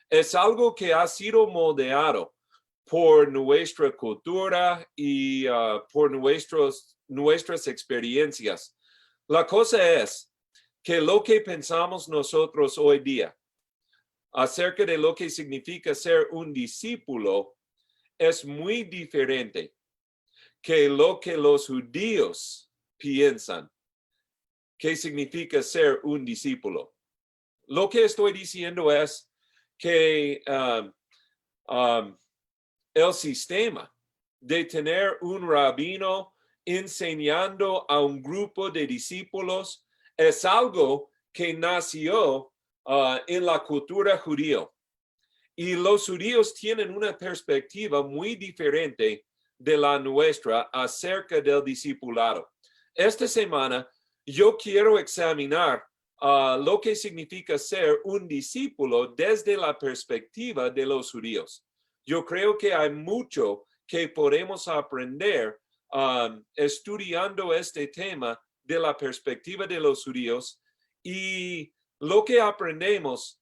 es algo que ha sido moldeado por nuestra cultura y por nuestras experiencias. La cosa es que lo que pensamos nosotros hoy día acerca de lo que significa ser un discípulo es muy diferente que lo que los judíos piensan que significa ser un discípulo. Lo que estoy diciendo es que el sistema de tener un rabino enseñando a un grupo de discípulos es algo que nació en la cultura judía. Y los judíos tienen una perspectiva muy diferente de la nuestra acerca del discipulado. Esta semana yo quiero examinar lo que significa ser un discípulo desde la perspectiva de los judíos. Yo creo que hay mucho que podemos aprender estudiando este tema de la perspectiva de los judíos, y lo que aprendemos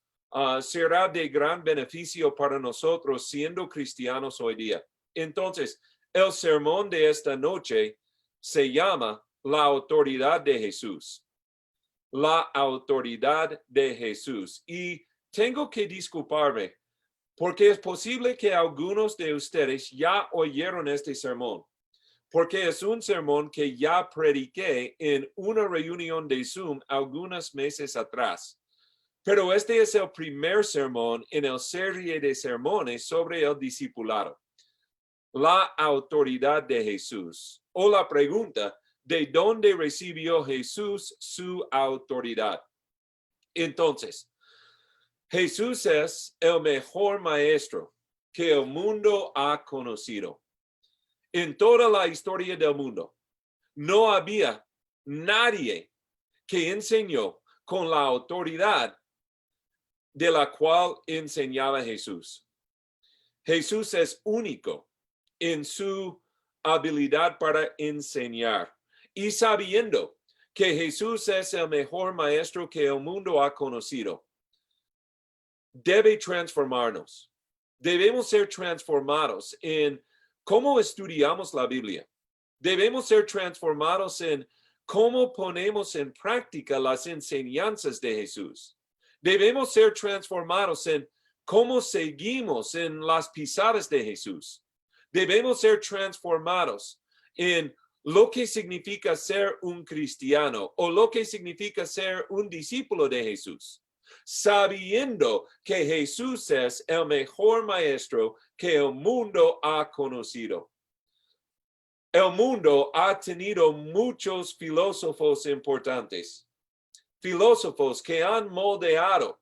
será de gran beneficio para nosotros siendo cristianos hoy día. Entonces, el sermón de esta noche se llama La autoridad de Jesús. La autoridad de Jesús. Y tengo que disculparme porque es posible que algunos de ustedes ya oyeron este sermón, porque es un sermón que ya prediqué en una reunión de Zoom algunos meses atrás. Pero este es el primer sermón en la serie de sermones sobre el discipulado. La autoridad de Jesús, o la pregunta, ¿de dónde recibió Jesús su autoridad? Entonces, Jesús es el mejor maestro que el mundo ha conocido. En toda la historia del mundo, no había nadie que enseñó con la autoridad de la cual enseñaba Jesús. Jesús es único en su habilidad para enseñar. Y sabiendo que Jesús es el mejor maestro que el mundo ha conocido, debe transformarnos. Debemos ser transformados en cómo estudiamos la Biblia. Debemos ser transformados en cómo ponemos en práctica las enseñanzas de Jesús. Debemos ser transformados en cómo seguimos en las pisadas de Jesús. Debemos ser transformados en lo que significa ser un cristiano o lo que significa ser un discípulo de Jesús, sabiendo que Jesús es el mejor maestro que el mundo ha conocido. El mundo ha tenido muchos filósofos importantes, filósofos que han moldeado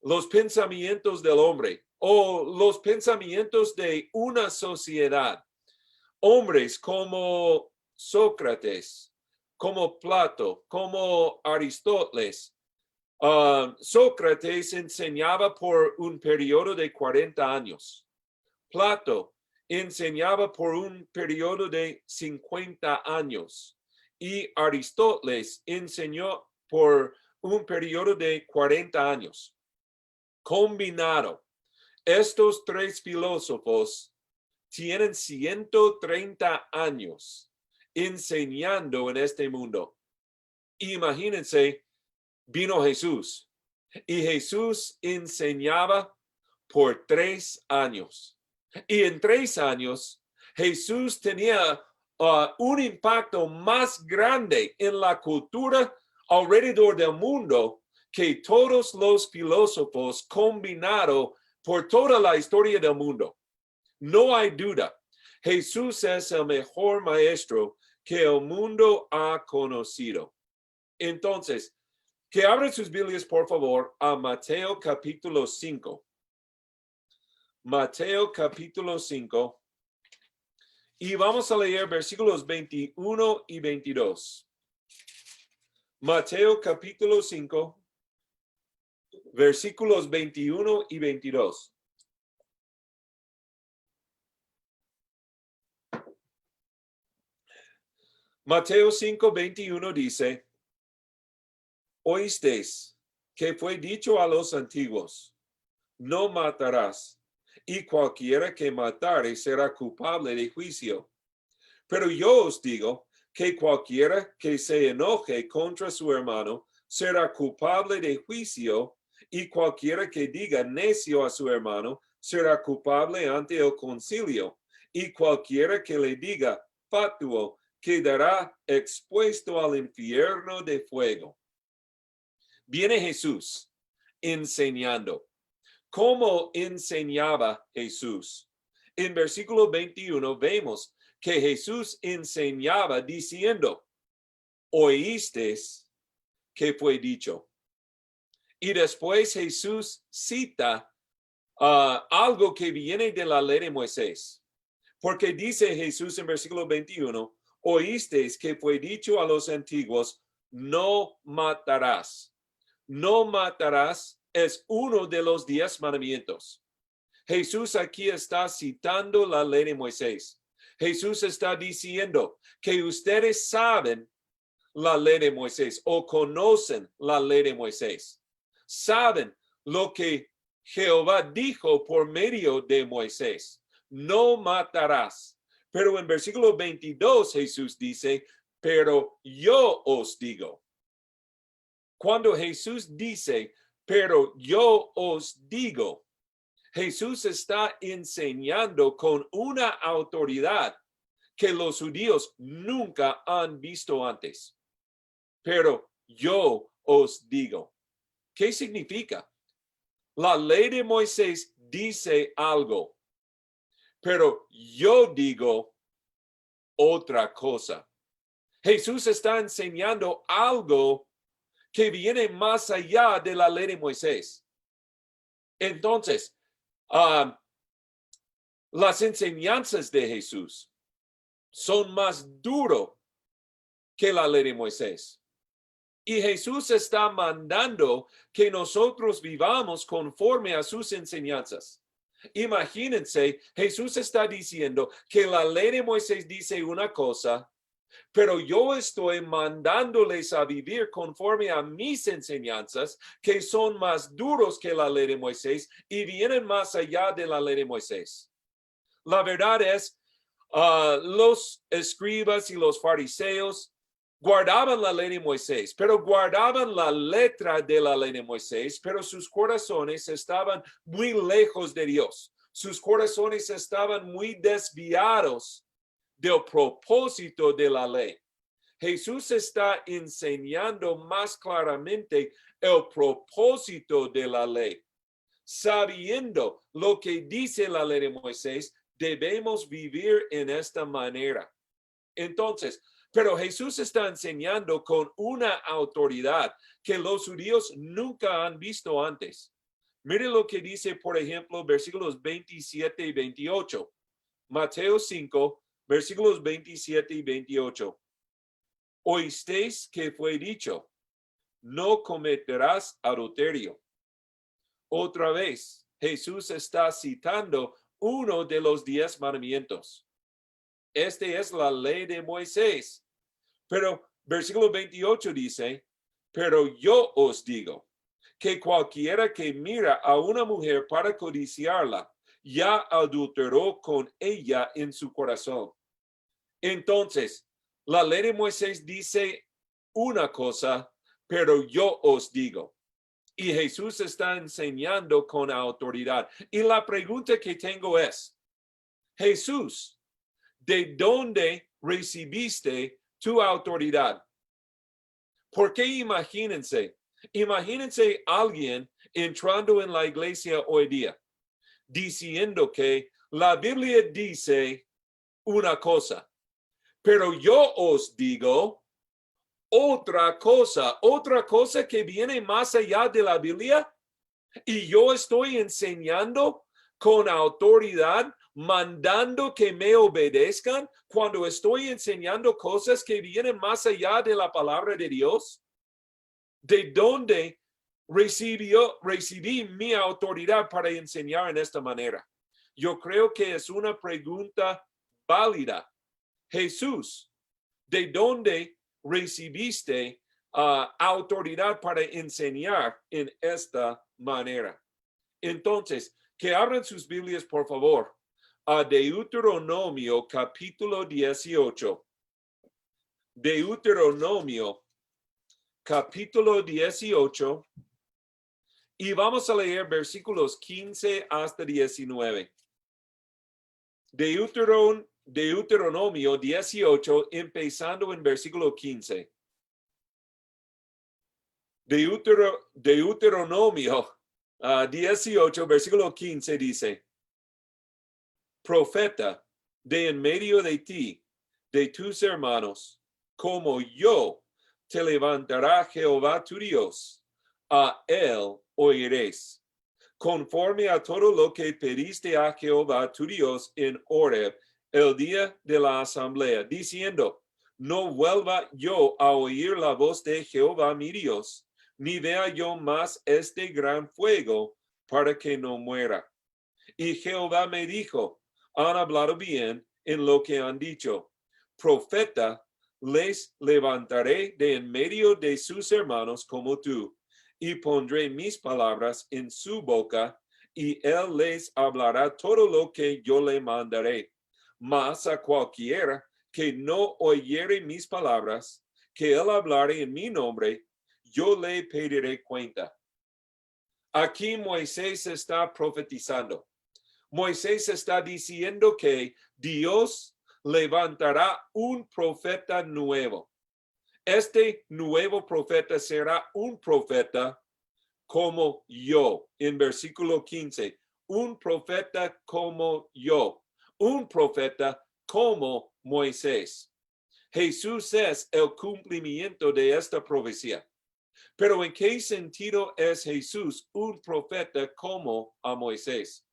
los pensamientos del hombre o los pensamientos de una sociedad. Hombres como Sócrates, como Plato, como Aristóteles. Sócrates enseñaba por un periodo de 40 años. Plato enseñaba por un periodo de 50 años. Y Aristóteles enseñó por un periodo de 40 años. Combinado, estos tres filósofos tienen 130 años enseñando en este mundo. Imagínense, vino Jesús y Jesús enseñaba por 3 años. Y en 3 años, Jesús tenía un impacto más grande en la cultura alrededor del mundo que todos los filósofos combinados por toda la historia del mundo. No hay duda, Jesús es el mejor maestro que el mundo ha conocido. Entonces, que abran sus Biblias, por favor, a Mateo capítulo 5. Mateo capítulo 5. Y vamos a leer versículos 21 y 22. Mateo capítulo 5, versículos 21 y 22. Mateo 5, 21 dice: Oísteis que fue dicho a los antiguos: no matarás, y cualquiera que matare será culpable de juicio. Pero yo os digo que cualquiera que se enoje contra su hermano será culpable de juicio, y cualquiera que diga necio a su hermano será culpable ante el concilio, y cualquiera que le diga fatuo quedará expuesto al infierno de fuego. Viene Jesús enseñando. ¿Cómo enseñaba Jesús? En versículo 21 vemos que Jesús enseñaba diciendo, oísteis que fue dicho. Y después Jesús cita algo que viene de la ley de Moisés. Porque dice Jesús en versículo 21, oísteis que fue dicho a los antiguos, no matarás. No matarás es uno de los 10 mandamientos. Jesús aquí está citando la ley de Moisés. Jesús está diciendo que ustedes saben la ley de Moisés o conocen la ley de Moisés. Saben lo que Jehová dijo por medio de Moisés. No matarás. Pero en versículo 22 Jesús dice, pero yo os digo. Cuando Jesús dice, pero yo os digo, Jesús está enseñando con una autoridad que los judíos nunca han visto antes. Pero yo os digo. ¿Qué significa? La ley de Moisés dice algo, pero yo digo otra cosa. Jesús está enseñando algo que viene más allá de la ley de Moisés. Entonces, las enseñanzas de Jesús son más duras que la ley de Moisés. Y Jesús está mandando que nosotros vivamos conforme a sus enseñanzas. Imagínense, Jesús está diciendo que la ley de Moisés dice una cosa, pero yo estoy mandándoles a vivir conforme a mis enseñanzas, que son más duros que la ley de Moisés y vienen más allá de la ley de Moisés. La verdad es, los escribas y los fariseos guardaban la ley de Moisés, pero guardaban la letra de la ley de Moisés, pero sus corazones estaban muy lejos de Dios. Sus corazones estaban muy desviados del propósito de la ley. Jesús está enseñando más claramente el propósito de la ley. Sabiendo lo que dice la ley de Moisés, debemos vivir en esta manera. Entonces, pero Jesús está enseñando con una autoridad que los judíos nunca han visto antes. Mire lo que dice, por ejemplo, versículos 27 y 28. Mateo 5, versículos 27 y 28. Oísteis que fue dicho, no cometerás adulterio. Otra vez, Jesús está citando uno de los 10 mandamientos. Esta es la ley de Moisés. Pero versículo 28 dice, pero yo os digo que cualquiera que mira a una mujer para codiciarla, ya adulteró con ella en su corazón. Entonces, la ley de Moisés dice una cosa, pero yo os digo. Y Jesús está enseñando con autoridad. Y la pregunta que tengo es, Jesús, ¿de dónde recibiste tu autoridad? Porque imagínense alguien entrando en la iglesia hoy día diciendo que la Biblia dice una cosa, pero yo os digo otra cosa que viene más allá de la Biblia, y yo estoy enseñando con autoridad, mandando que me obedezcan cuando estoy enseñando cosas que vienen más allá de la palabra de Dios. ¿De dónde recibí mi autoridad para enseñar en esta manera? Yo creo que es una pregunta válida. Jesús, ¿de dónde recibiste autoridad para enseñar en esta manera? Entonces, que abran sus Biblias, por favor, a Deuteronomio capítulo 18. Deuteronomio capítulo 18. Y vamos a leer versículos 15 hasta 19. Deuteronomio 18, empezando en versículo 15. Deuteronomio 18, versículo 15 dice: Profeta de en medio de ti, de tus hermanos, como yo, te levantará Jehová tu Dios, a él oiréis, conforme a todo lo que pediste a Jehová tu Dios en Horeb, el día de la asamblea, diciendo: no vuelva yo a oír la voz de Jehová mi Dios, ni vea yo más este gran fuego, para que no muera. Y Jehová me dijo: han hablado bien en lo que han dicho. Profeta les levantaré de en medio de sus hermanos como tú, y pondré mis palabras en su boca, y él les hablará todo lo que yo le mandaré. Mas a cualquiera que no oyere mis palabras, que él hablare en mi nombre, yo le pediré cuenta. Aquí Moisés está profetizando. Moisés está diciendo que Dios levantará un profeta nuevo. Este nuevo profeta será un profeta como yo, en versículo 15. Un profeta como yo. Un profeta como Moisés. Jesús es el cumplimiento de esta profecía. Pero ¿en qué sentido es Jesús un profeta como a Moisés?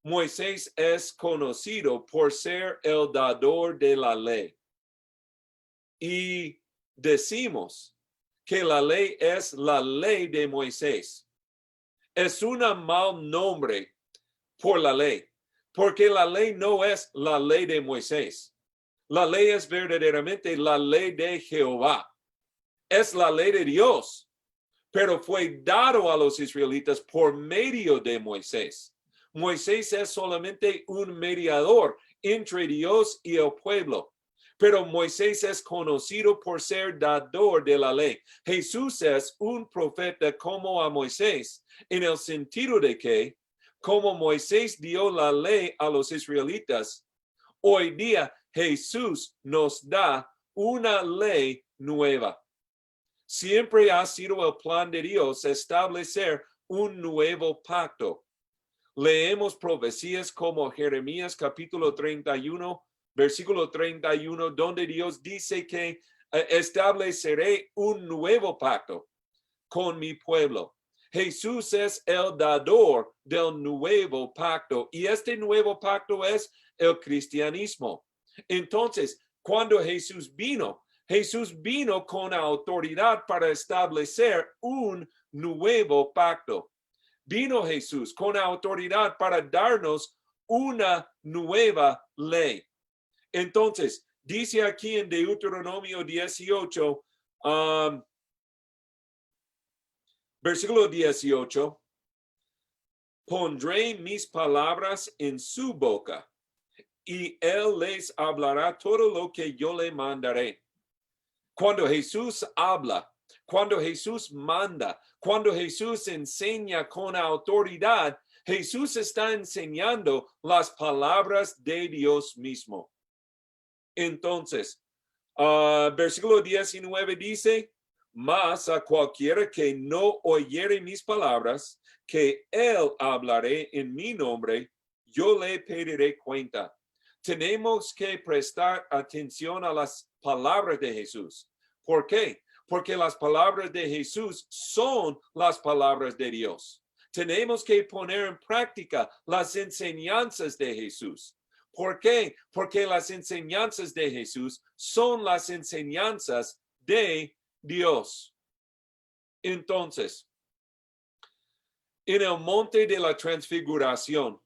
Moisés es conocido por ser el dador de la ley. Y decimos que la ley es la ley de Moisés. Es un mal nombre por la ley, porque la ley no es la ley de Moisés. La ley es verdaderamente la ley de Jehová. Es la ley de Dios, pero fue dado a los israelitas por medio de Moisés. Moisés es solamente un mediador entre Dios y el pueblo, pero Moisés es conocido por ser dador de la ley. Jesús es un profeta como a Moisés, en el sentido de que, como Moisés dio la ley a los israelitas, hoy día Jesús nos da una ley nueva. Siempre ha sido el plan de Dios establecer un nuevo pacto. Leemos profecías como Jeremías capítulo 31, versículo 31, donde Dios dice que estableceré un nuevo pacto con mi pueblo. Jesús es el dador del nuevo pacto, y este nuevo pacto es el cristianismo. Entonces, cuando Jesús vino con autoridad para establecer un nuevo pacto. Vino Jesús con autoridad para darnos una nueva ley. Entonces, dice aquí en Deuteronomio 18, versículo 18, pondré mis palabras en su boca, y él les hablará todo lo que yo le mandaré. Cuando Jesús habla, cuando Jesús manda, cuando Jesús enseña con autoridad, Jesús está enseñando las palabras de Dios mismo. Entonces, versículo 19 dice: mas a cualquiera que no oyere mis palabras, que él hablaré en mi nombre, yo le pediré cuenta. Tenemos que prestar atención a las palabras de Jesús. ¿Por qué? Porque las palabras de Jesús son las palabras de Dios. Tenemos que poner en práctica las enseñanzas de Jesús. ¿Por qué? Porque las enseñanzas de Jesús son las enseñanzas de Dios. Entonces, en el monte de la transfiguración,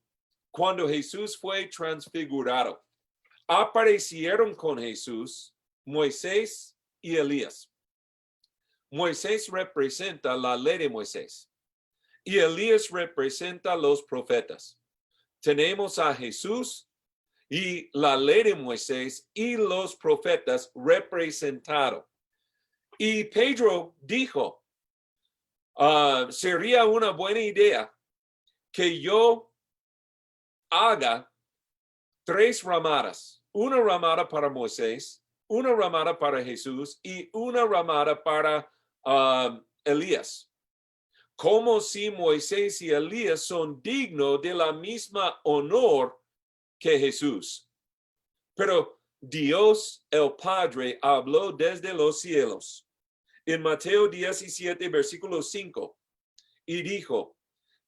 cuando Jesús fue transfigurado, aparecieron con Jesús Moisés y Elías. Moisés representa la ley de Moisés. y Elías representa a los profetas. Tenemos a Jesús y la ley de Moisés y los profetas representados. Y Pedro dijo, sería una buena idea que yo haga 3 ramadas, una ramada para Moisés, una ramada para Jesús y una ramada para Elías. Como si Moisés y Elías son dignos de la misma honor que Jesús. Pero Dios el Padre habló desde los cielos en Mateo 17, versículo 5, y dijo,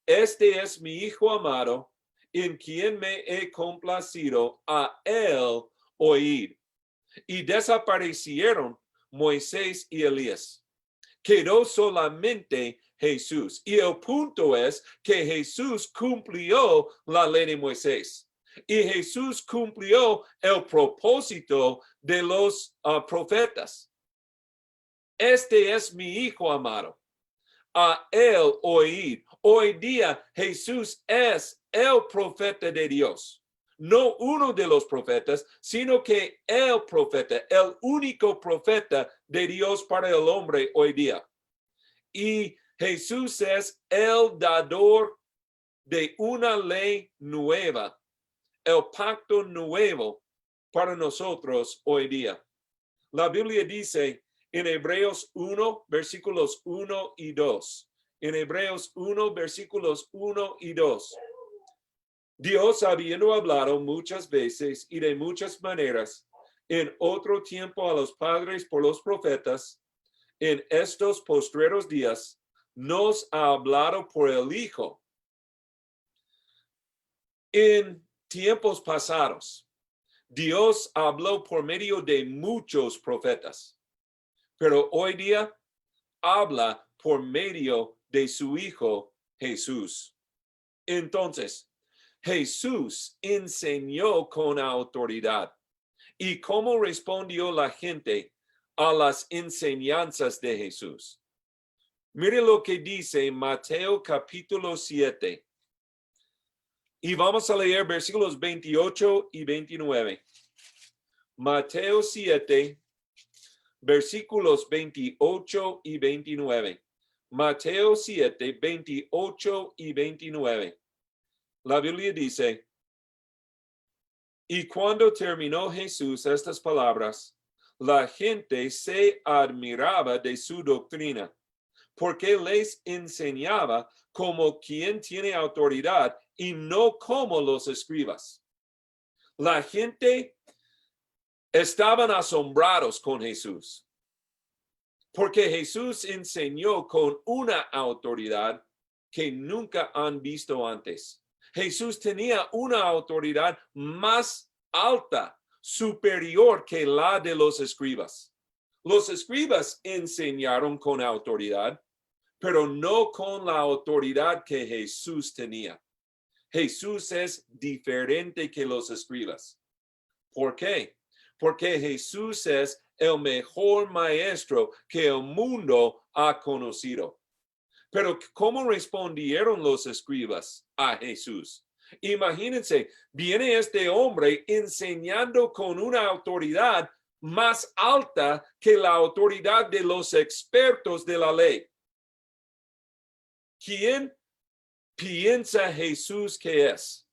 este es mi Hijo amado, en quien me he complacido, a él oír. Y desaparecieron Moisés y Elías. Quedó solamente Jesús. Y el punto es que Jesús cumplió la ley de Moisés. Y Jesús cumplió el propósito de los profetas. Este es mi Hijo amado. A él oír. Hoy día Jesús es el profeta de Dios. No uno de los profetas, sino que el profeta, el único profeta de Dios para el hombre hoy día. Y Jesús es el dador de una ley nueva, el pacto nuevo para nosotros hoy día. La Biblia dice en Hebreos 1, versículos 1 y 2. En Hebreos 1, versículos 1 y 2. Dios, habiendo hablado muchas veces y de muchas maneras en otro tiempo a los padres por los profetas, en estos postreros días nos ha hablado por el Hijo. En tiempos pasados, Dios habló por medio de muchos profetas, pero hoy día habla por medio de su Hijo Jesús. Entonces, Jesús enseñó con autoridad. ¿Y cómo respondió la gente a las enseñanzas de Jesús? Mire lo que dice Mateo capítulo 7. Y vamos a leer versículos 28 y 29. Mateo 7, versículos 28 y 29. Mateo 7, 28 y 29. La Biblia dice, y cuando terminó Jesús estas palabras, la gente se admiraba de su doctrina, porque les enseñaba como quien tiene autoridad y no como los escribas. La gente estaban asombrados con Jesús, porque Jesús enseñó con una autoridad que nunca han visto antes. Jesús tenía una autoridad más alta, superior que la de los escribas. Los escribas enseñaron con autoridad, pero no con la autoridad que Jesús tenía. Jesús es diferente que los escribas. ¿Por qué? Porque Jesús es el mejor maestro que el mundo ha conocido. Pero ¿cómo respondieron los escribas a Jesús? Imagínense, viene este hombre enseñando con una autoridad más alta que la autoridad de los expertos de la ley. ¿Quién piensa Jesús que es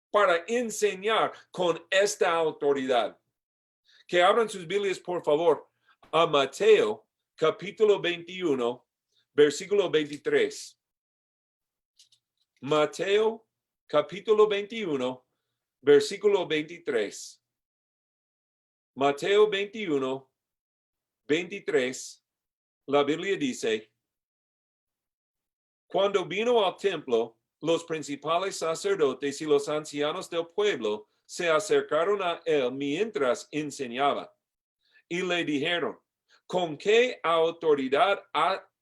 para enseñar con esta autoridad? Que abran sus Biblias, por favor, a Mateo, capítulo 21, versículo 23. Mateo, capítulo 21, versículo 23. Mateo 21, 23. La Biblia dice, cuando vino al templo, los principales sacerdotes y los ancianos del pueblo se acercaron a él mientras enseñaba y le dijeron, ¿con qué autoridad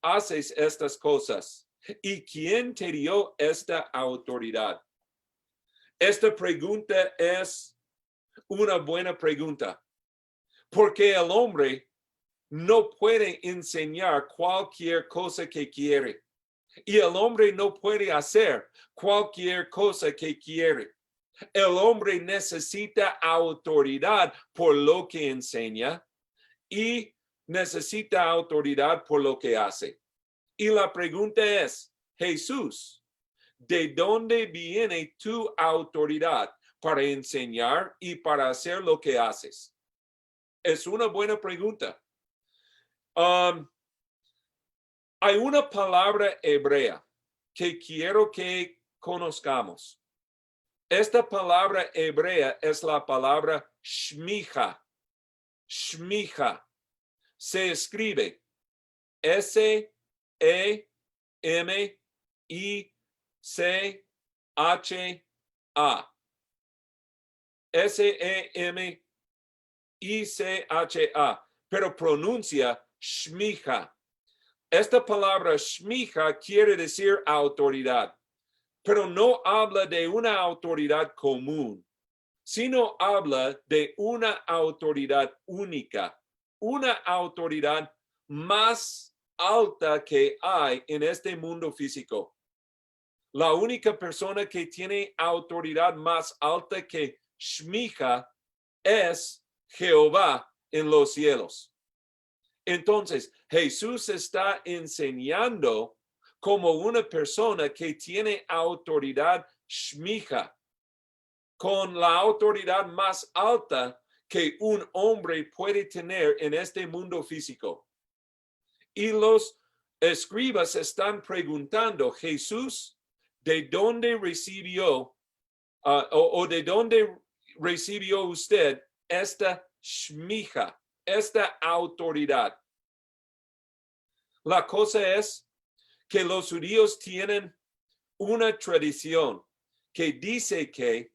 haces estas cosas? ¿Y quién te dio esta autoridad? Esta pregunta es una buena pregunta, porque el hombre no puede enseñar cualquier cosa que quiere. y el hombre no puede hacer cualquier cosa que quiere. El hombre necesita autoridad por lo que enseña y necesita autoridad por lo que hace. Y la pregunta es, Jesús, ¿de dónde viene tu autoridad para enseñar y para hacer lo que haces? Es una buena pregunta. Hay una palabra hebrea que quiero que conozcamos. Esta palabra hebrea es la palabra shmicha. Shmicha. Se escribe S-E-M-I-C-H-A. S-E-M-I-C-H-A. Pero pronuncia shmicha. Esta palabra shmicha quiere decir autoridad, pero no habla de una autoridad común, sino habla de una autoridad única, una autoridad más alta que hay en este mundo físico. La única persona que tiene autoridad más alta que shmicha es Jehová en los cielos. Entonces, Jesús está enseñando como una persona que tiene autoridad shmicha, con la autoridad más alta que un hombre puede tener en este mundo físico. Y los escribas están preguntando, Jesús, ¿de dónde recibió o de dónde recibió usted esta shmicha? Esta autoridad. La cosa es que los judíos tienen una tradición que dice que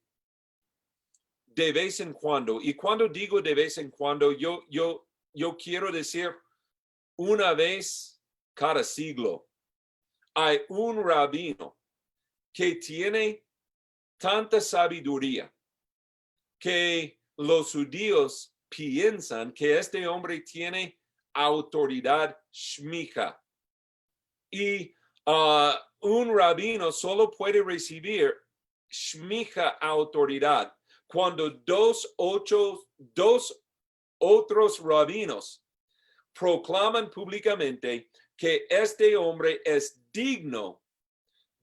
de vez en cuando, y cuando digo de vez en cuando, yo quiero decir una vez cada siglo, hay un rabino que tiene tanta sabiduría que los judíos piensan que este hombre tiene autoridad shmicha. Y un rabino solo puede recibir shmicha autoridad cuando dos otros rabinos proclaman públicamente que este hombre es digno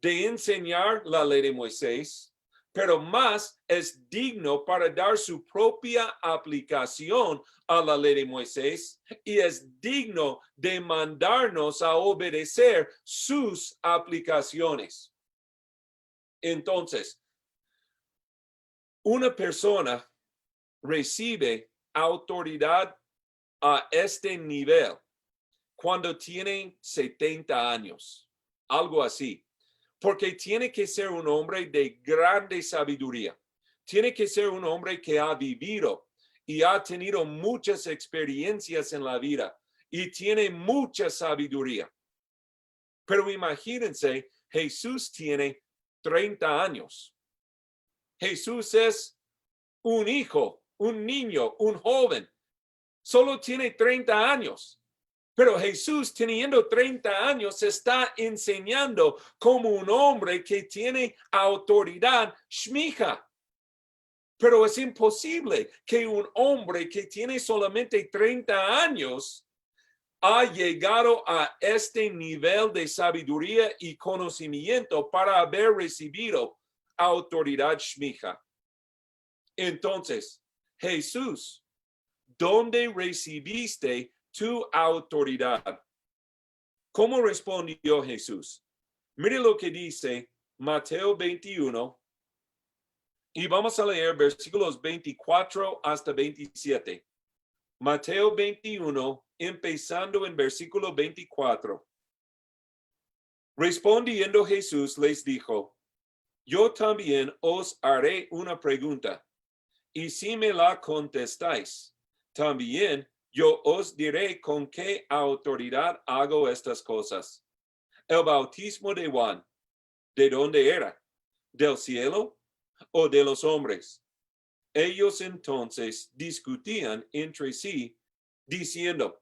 de enseñar la ley de Moisés, pero más es digno para dar su propia aplicación a la ley de Moisés y es digno de mandarnos a obedecer sus aplicaciones. Entonces, una persona recibe autoridad a este nivel cuando tiene 70 años, algo así. Porque tiene que ser un hombre de grande sabiduría. Tiene que ser un hombre que ha vivido y ha tenido muchas experiencias en la vida y tiene mucha sabiduría. Pero imagínense, Jesús tiene 30 años. Jesús es un hijo, un niño, un joven. Solo tiene 30 años. Pero Jesús, teniendo 30 años, está enseñando como un hombre que tiene autoridad shmicha. Pero es imposible que un hombre que tiene solamente 30 años ha llegado a este nivel de sabiduría y conocimiento para haber recibido autoridad shmicha. Entonces, Jesús, ¿dónde recibiste tu autoridad? ¿Cómo respondió Jesús? Mire lo que dice Mateo 21 y vamos a leer versículos 24 hasta 27. Mateo 21, empezando en versículo 24. Respondiendo Jesús les dijo, yo también os haré una pregunta, y si me la contestáis, también yo os diré con qué autoridad hago estas cosas. El bautismo de Juan, ¿de dónde era? ¿Del cielo o de los hombres? Ellos entonces discutían entre sí, diciendo,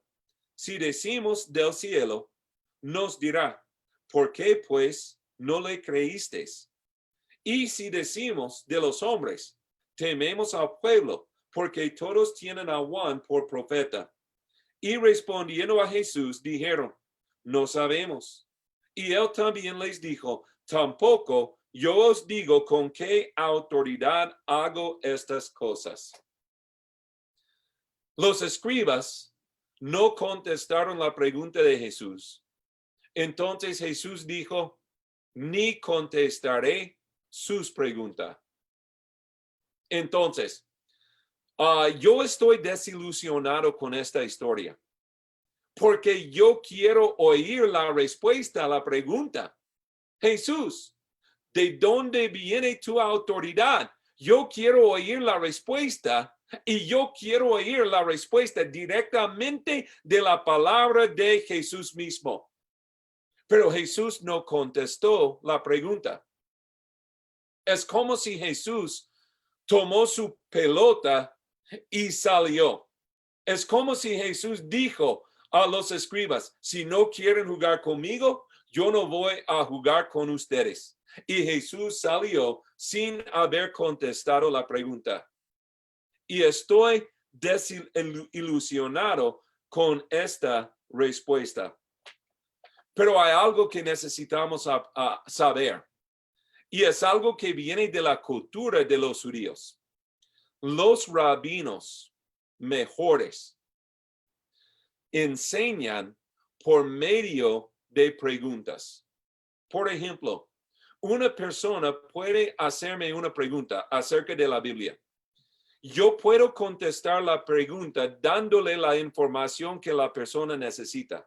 si decimos del cielo, nos dirá, ¿Por qué pues no le creísteis? Y si decimos de los hombres, tememos al pueblo, porque todos tienen a Juan por profeta. Y respondiendo a Jesús, dijeron, no sabemos. Y él también les dijo, tampoco yo os digo con qué autoridad hago estas cosas. Los escribas no contestaron la pregunta de Jesús. Entonces Jesús dijo, ni contestaré sus preguntas. Entonces, yo estoy desilusionado con esta historia, porque yo quiero oír la respuesta a la pregunta. Jesús, ¿de dónde viene tu autoridad? Yo quiero oír la respuesta y yo quiero oír la respuesta directamente de la palabra de Jesús mismo. Pero Jesús no contestó la pregunta. Es como si Jesús tomó su pelota y salió. Es como si Jesús dijo a los escribas, si no quieren jugar conmigo, yo no voy a jugar con ustedes. Y Jesús salió sin haber contestado la pregunta. Y estoy desilusionado con esta respuesta. Pero hay algo que necesitamos saber. Y es algo que viene de la cultura de los judíos. Los rabinos mejores enseñan por medio de preguntas. Por ejemplo, una persona puede hacerme una pregunta acerca de la Biblia. Yo puedo contestar la pregunta dándole la información que la persona necesita.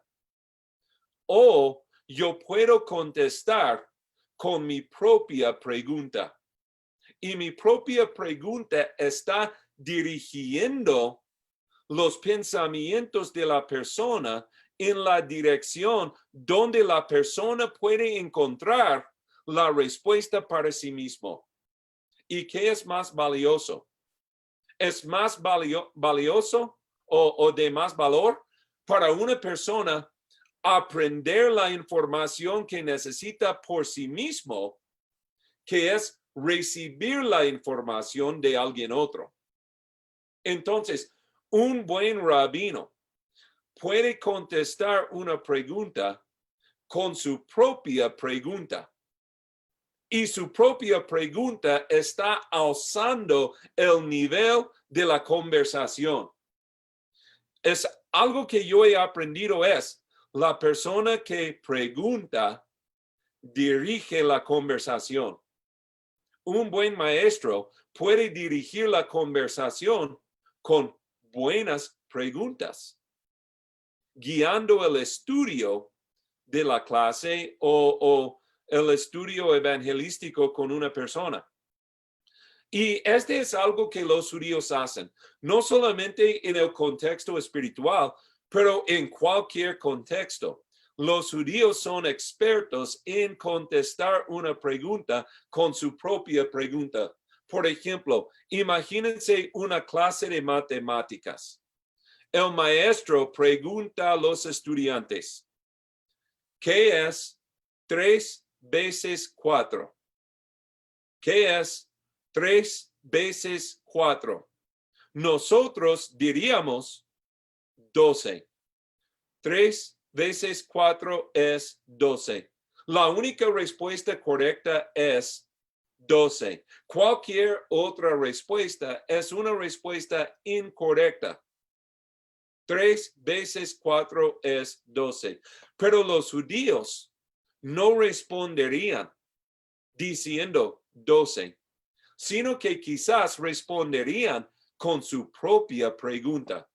O yo puedo contestar con mi propia pregunta. Y mi propia pregunta está dirigiendo los pensamientos de la persona en la dirección donde la persona puede encontrar la respuesta para sí mismo. ¿Y qué es más valioso? ¿Es más valioso o de más valor para una persona aprender la información que necesita por sí mismo, que es recibir la información de alguien otro? Entonces, un buen rabino puede contestar una pregunta con su propia pregunta. Y su propia pregunta está alzando el nivel de la conversación. Es algo que yo he aprendido es, la persona que pregunta dirige la conversación. Un buen maestro puede dirigir la conversación con buenas preguntas, guiando el estudio de la clase o el estudio evangelístico con una persona. Y este es algo que los judíos hacen, no solamente en el contexto espiritual, pero en cualquier contexto. Los judíos son expertos en contestar una pregunta con su propia pregunta. Por ejemplo, imagínense una clase de matemáticas. El maestro pregunta a los estudiantes, ¿qué es 3 veces 4? ¿Qué es 3 veces 4? Nosotros diríamos 12. 3 veces 4 es 12. La única respuesta correcta es 12. Cualquier otra respuesta es una respuesta incorrecta. 3 veces 4 es 12. Pero los judíos no responderían diciendo 12, sino que quizás responderían con su propia pregunta.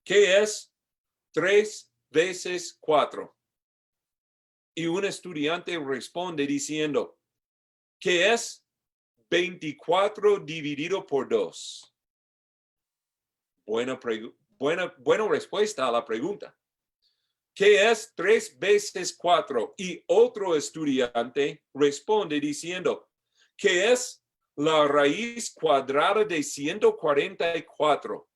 ¿Qué es 3 veces 4? Y un estudiante responde diciendo, ¿qué es 24 dividido por 2? Buena respuesta a la pregunta. ¿Qué es 3 veces 4? Y otro estudiante responde diciendo, ¿qué es la raíz cuadrada de 144?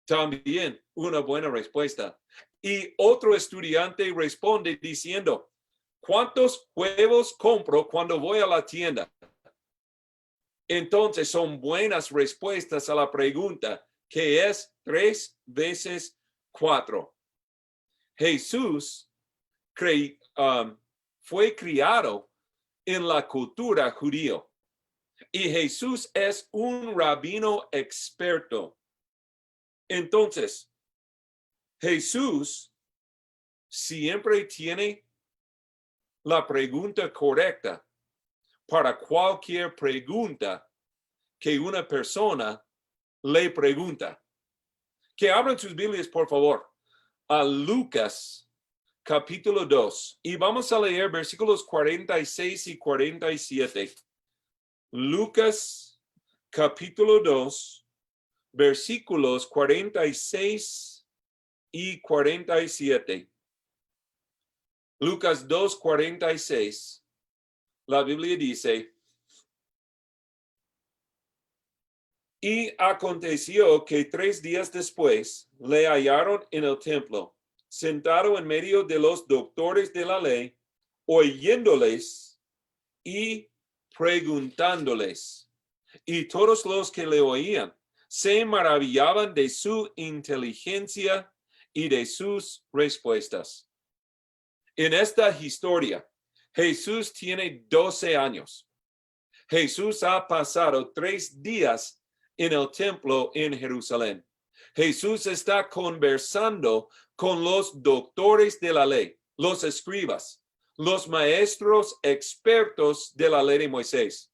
También una buena respuesta. Y otro estudiante responde diciendo, ¿Cuántos huevos compro cuando voy a la tienda? Entonces son buenas respuestas a la pregunta, que es 3 veces 4. Jesús fue criado en la cultura judío y Jesús es un rabino experto. Entonces, Jesús siempre tiene la pregunta correcta para cualquier pregunta que una persona le pregunta. Que abran sus Biblias, por favor, a Lucas capítulo 2 y vamos a leer versículos 46 y 47. Lucas capítulo 2, versículos 46 y 47. Lucas 2, 46. La Biblia dice: y aconteció que 3 días después le hallaron en el templo, sentado en medio de los doctores de la ley, oyéndoles y preguntándoles. Y todos los que le oían se maravillaban de su inteligencia y de sus respuestas. En esta historia, Jesús tiene 12 años. Jesús ha pasado 3 días en el templo en Jerusalén. Jesús está conversando con los doctores de la ley, los escribas, los maestros expertos de la ley de Moisés.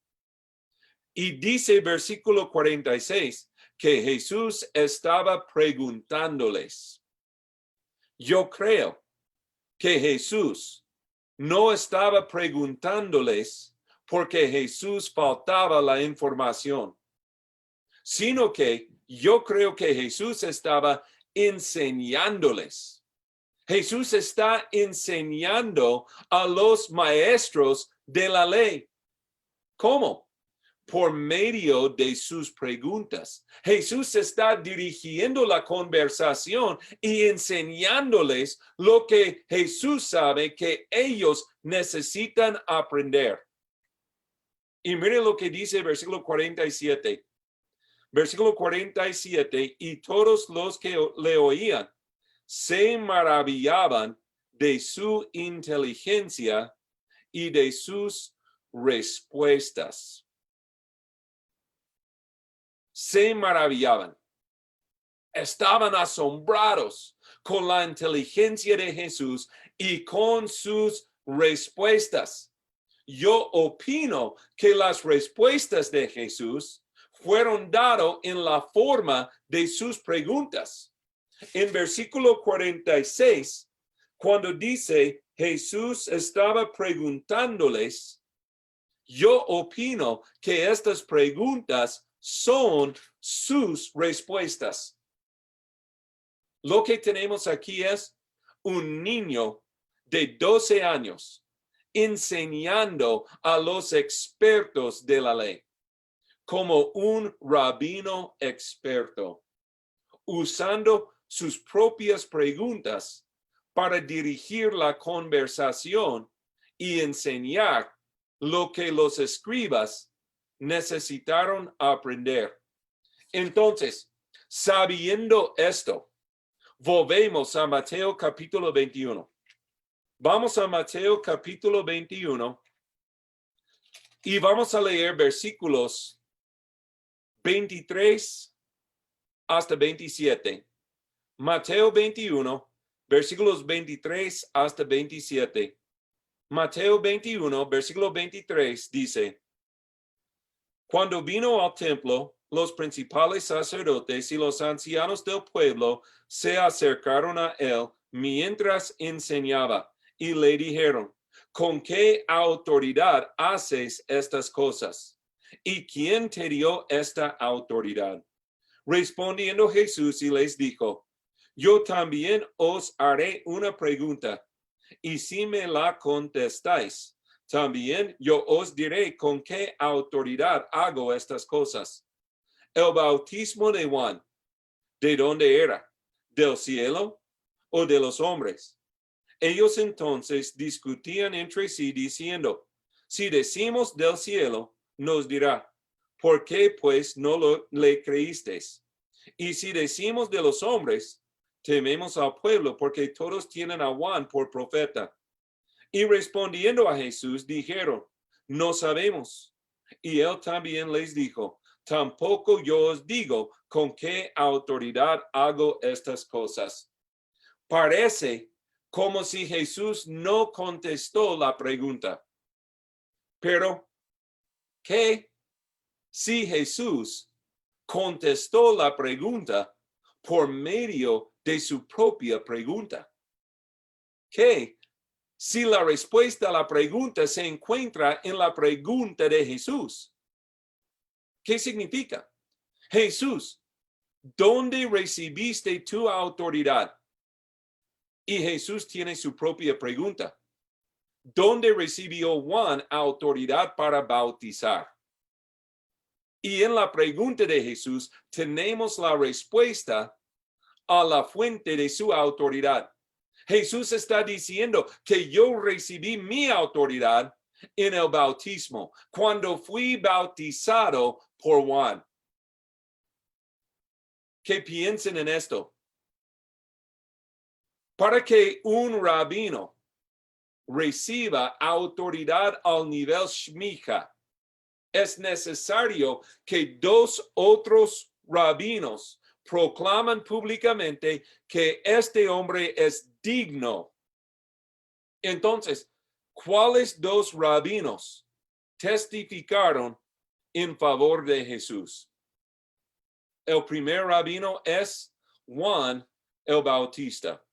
Y dice versículo 46 que Jesús estaba preguntándoles. Yo creo que Jesús no estaba preguntándoles porque Jesús faltaba la información, sino que yo creo que Jesús estaba enseñándoles. Jesús está enseñando a los maestros de la ley. ¿Cómo? Por medio de sus preguntas. Jesús está dirigiendo la conversación y enseñándoles lo que Jesús sabe que ellos necesitan aprender. Y miren lo que dice el versículo 47. Versículo 47, y todos los que le oían se maravillaban de su inteligencia y de sus respuestas. Se maravillaban. Estaban asombrados con la inteligencia de Jesús y con sus respuestas. Yo opino que las respuestas de Jesús fueron dadas en la forma de sus preguntas. En versículo 46, cuando dice Jesús estaba preguntándoles, yo opino que estas preguntas son sus respuestas. Lo que tenemos aquí es un niño de 12 años enseñando a los expertos de la ley como un rabino experto, usando sus propias preguntas para dirigir la conversación y enseñar lo que los escribas necesitaron aprender. Entonces, sabiendo esto, volvemos a Mateo capítulo 21. Vamos a Mateo capítulo 21 y vamos a leer versículos 23 hasta 27. Mateo 21, versículos 23 hasta 27. Mateo 21, versículo 23 dice: cuando vino al templo, los principales sacerdotes y los ancianos del pueblo se acercaron a él mientras enseñaba y le dijeron: ¿con qué autoridad haces estas cosas? ¿Y quién te dio esta autoridad? Respondiendo Jesús y les dijo: yo también os haré una pregunta, y si me la contestáis, también yo os diré con qué autoridad hago estas cosas. El bautismo de Juan, ¿de dónde era? ¿Del cielo o de los hombres? Ellos entonces discutían entre sí diciendo, si decimos del cielo, nos dirá, ¿por qué pues no le creísteis? Y si decimos de los hombres, tememos al pueblo porque todos tienen a Juan por profeta. Y respondiendo a Jesús, dijeron, no sabemos. Y él también les dijo, tampoco yo os digo con qué autoridad hago estas cosas. Parece como si Jesús no contestó la pregunta. Pero, ¿qué si Jesús contestó la pregunta por medio de su propia pregunta? ¿Qué si la respuesta a la pregunta se encuentra en la pregunta de Jesús? ¿Qué significa? Jesús, ¿dónde recibiste tu autoridad? Y Jesús tiene su propia pregunta. ¿Dónde recibió Juan autoridad para bautizar? Y en la pregunta de Jesús tenemos la respuesta a la fuente de su autoridad. Jesús está diciendo que yo recibí mi autoridad en el bautismo, cuando fui bautizado por Juan. ¿Qué piensen en esto? Para que un rabino reciba autoridad al nivel shmicha, es necesario que dos otros rabinos proclaman públicamente que este hombre es digno. Entonces, ¿cuáles dos rabinos testificaron en favor de Jesús? El primer rabino es Juan el Bautista.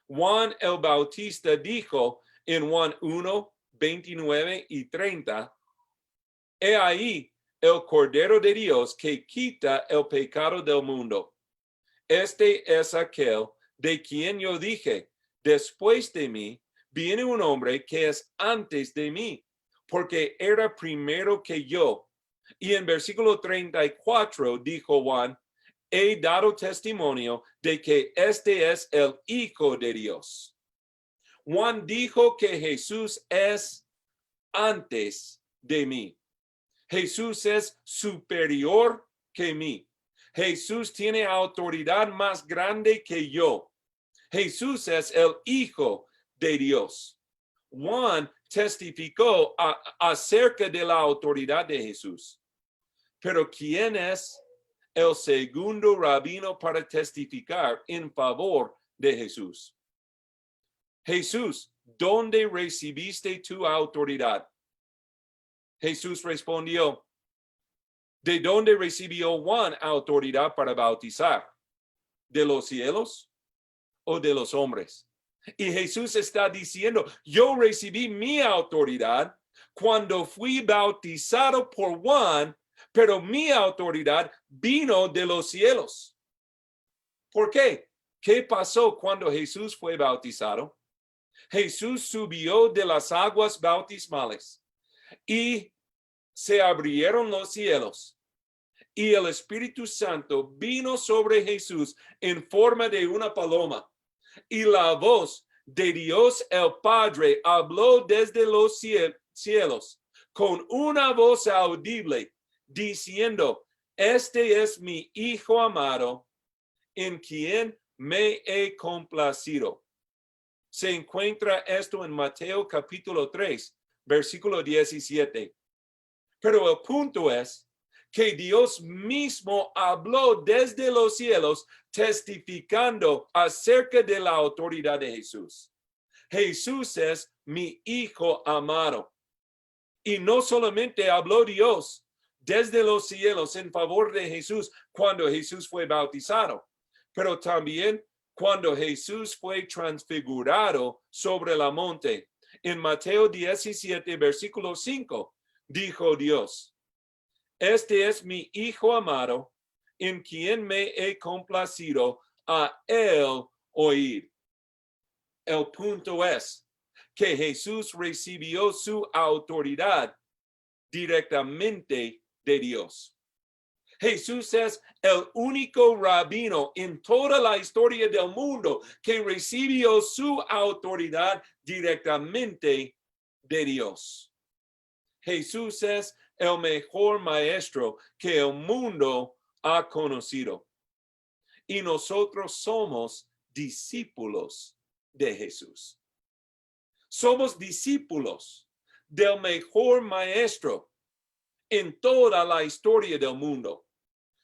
Juan el Bautista dijo en Juan 1, 29 y 30, he ahí el Cordero de Dios que quita el pecado del mundo. Este es aquel de quien yo dije, después de mí viene un hombre que es antes de mí, porque era primero que yo. Y en versículo 34 dijo Juan, he dado testimonio de que este es el Hijo de Dios. Juan dijo que Jesús es antes de mí. Jesús es superior que mí. Jesús tiene autoridad más grande que yo. Jesús es el Hijo de Dios. Juan testificó acerca de la autoridad de Jesús. Pero ¿quién es el segundo rabino para testificar en favor de Jesús? Jesús, ¿dónde recibiste tu autoridad? Jesús respondió, ¿de dónde recibió Juan autoridad para bautizar? ¿De los cielos o de los hombres? Y Jesús está diciendo, yo recibí mi autoridad cuando fui bautizado por Juan, pero mi autoridad vino de los cielos. ¿Por qué? ¿Qué pasó cuando Jesús fue bautizado? Jesús subió de las aguas bautismales y se abrieron los cielos y el Espíritu Santo vino sobre Jesús en forma de una paloma y la voz de Dios el Padre habló desde los cielos con una voz audible diciendo, este es mi Hijo amado en quien me he complacido. Se encuentra esto en Mateo capítulo 3, versículo 17. Pero el punto es que Dios mismo habló desde los cielos testificando acerca de la autoridad de Jesús. Jesús es mi Hijo amado. Y no solamente habló Dios desde los cielos en favor de Jesús cuando Jesús fue bautizado, pero también cuando Jesús fue transfigurado sobre la monte. En Mateo 17, versículo 5, dijo Dios, este es mi Hijo amado, en quien me he complacido, a él oír. El punto es que Jesús recibió su autoridad directamente de Dios. Jesús es el único rabino en toda la historia del mundo que recibió su autoridad directamente de Dios. Jesús es el mejor maestro que el mundo ha conocido. Y nosotros somos discípulos de Jesús. Somos discípulos del mejor maestro en toda la historia del mundo.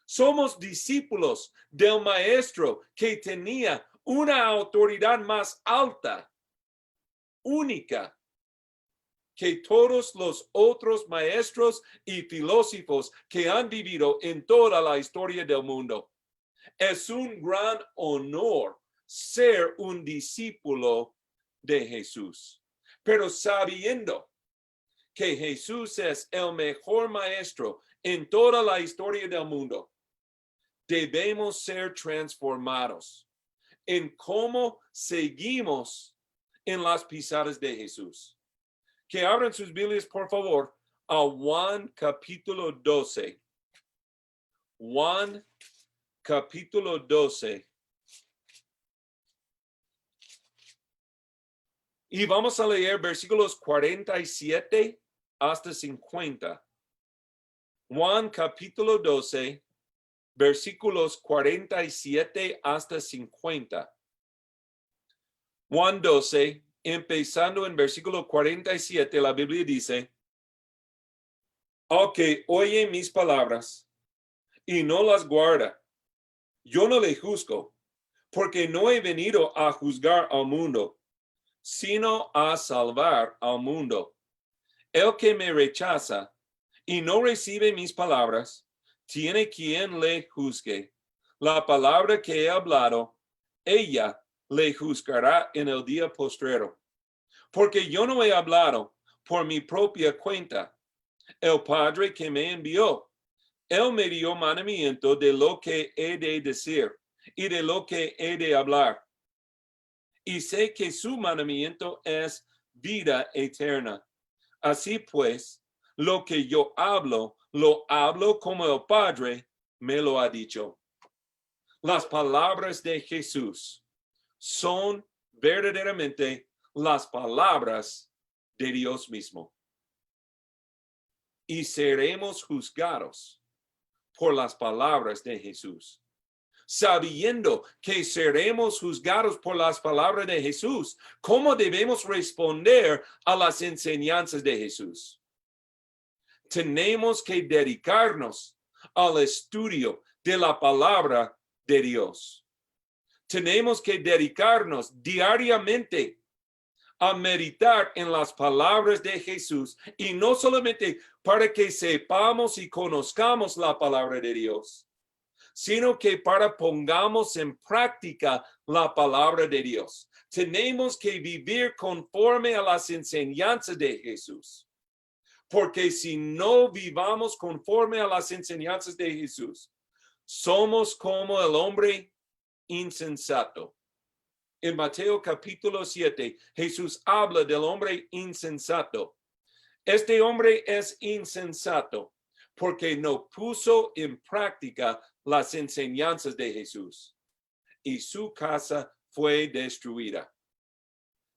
Somos discípulos del maestro que tenía una autoridad más alta, única, que todos los otros maestros y filósofos que han vivido en toda la historia del mundo. Es un gran honor ser un discípulo de Jesús, pero sabiendo que Jesús es el mejor maestro en toda la historia del mundo, debemos ser transformados en cómo seguimos en las pisadas de Jesús. Que abran sus Biblias, por favor, a Juan capítulo 12. Juan capítulo 12. Y vamos a leer versículos 47 hasta 50. Juan capítulo 12, versículos 47 hasta 50. Juan 12, empezando en versículo 47, la Biblia dice: al que oye mis palabras y no las guarda, yo no le juzgo, porque no he venido a juzgar al mundo, sino a salvar al mundo. El que me rechaza y no recibe mis palabras, tiene quien le juzgue. La palabra que he hablado, ella le juzgará en el día postrero. Porque yo no he hablado por mi propia cuenta. El Padre que me envió, él me dio mandamiento de lo que he de decir y de lo que he de hablar. Y sé que su mandamiento es vida eterna. Así pues, lo que yo hablo, lo hablo como el Padre me lo ha dicho. Las palabras de Jesús son verdaderamente las palabras de Dios mismo. Y seremos juzgados por las palabras de Jesús. Sabiendo que seremos juzgados por las palabras de Jesús, ¿cómo debemos responder a las enseñanzas de Jesús? Tenemos que dedicarnos al estudio de la palabra de Dios. Tenemos que dedicarnos diariamente a meditar en las palabras de Jesús, y no solamente para que sepamos y conozcamos la palabra de Dios, sino que para pongamos en práctica la palabra de Dios. Tenemos que vivir conforme a las enseñanzas de Jesús. Porque si no vivamos conforme a las enseñanzas de Jesús, somos como el hombre insensato. En Mateo capítulo 7, Jesús habla del hombre insensato. Este hombre es insensato porque no puso en práctica las enseñanzas de Jesús, y su casa fue destruida.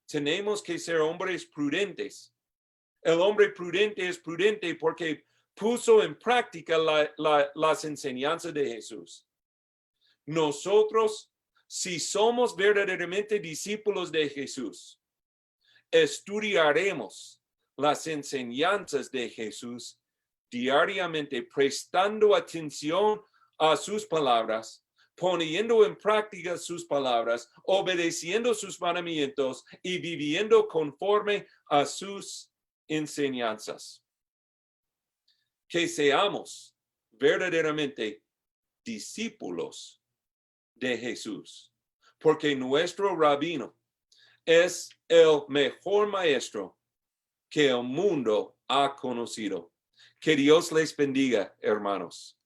Tenemos que ser hombres prudentes. El hombre prudente es prudente porque puso en práctica las enseñanzas de Jesús. Nosotros, si somos verdaderamente discípulos de Jesús, estudiaremos las enseñanzas de Jesús diariamente, prestando atención a sus palabras, poniendo en práctica sus palabras, obedeciendo sus mandamientos y viviendo conforme a sus enseñanzas. Que seamos verdaderamente discípulos de Jesús, porque nuestro rabino es el mejor maestro que el mundo ha conocido. Que Dios les bendiga, hermanos.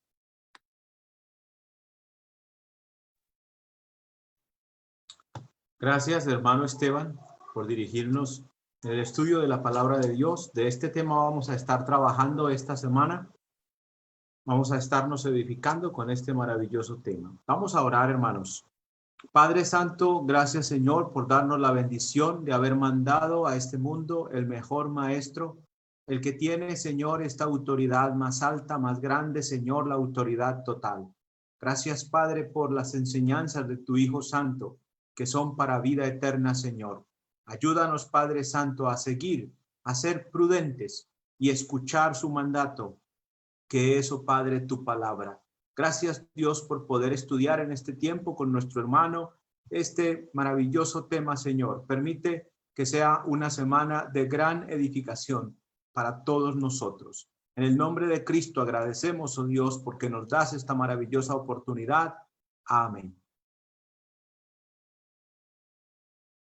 Gracias, hermano Esteban, por dirigirnos en el estudio de la palabra de Dios. De este tema vamos a estar trabajando esta semana. Vamos a estarnos edificando con este maravilloso tema. Vamos a orar, hermanos. Padre Santo, gracias Señor por darnos la bendición de haber mandado a este mundo el mejor maestro, el que tiene, Señor, esta autoridad más alta, más grande, Señor, la autoridad total. Gracias, Padre, por las enseñanzas de tu Hijo Santo, que son para vida eterna, Señor. Ayúdanos, Padre Santo, a seguir, a ser prudentes y escuchar su mandato, que es, oh Padre, tu palabra. Gracias, Dios, por poder estudiar en este tiempo con nuestro hermano este maravilloso tema, Señor. Permite que sea una semana de gran edificación para todos nosotros. En el nombre de Cristo agradecemos, oh Dios, porque nos das esta maravillosa oportunidad. Amén.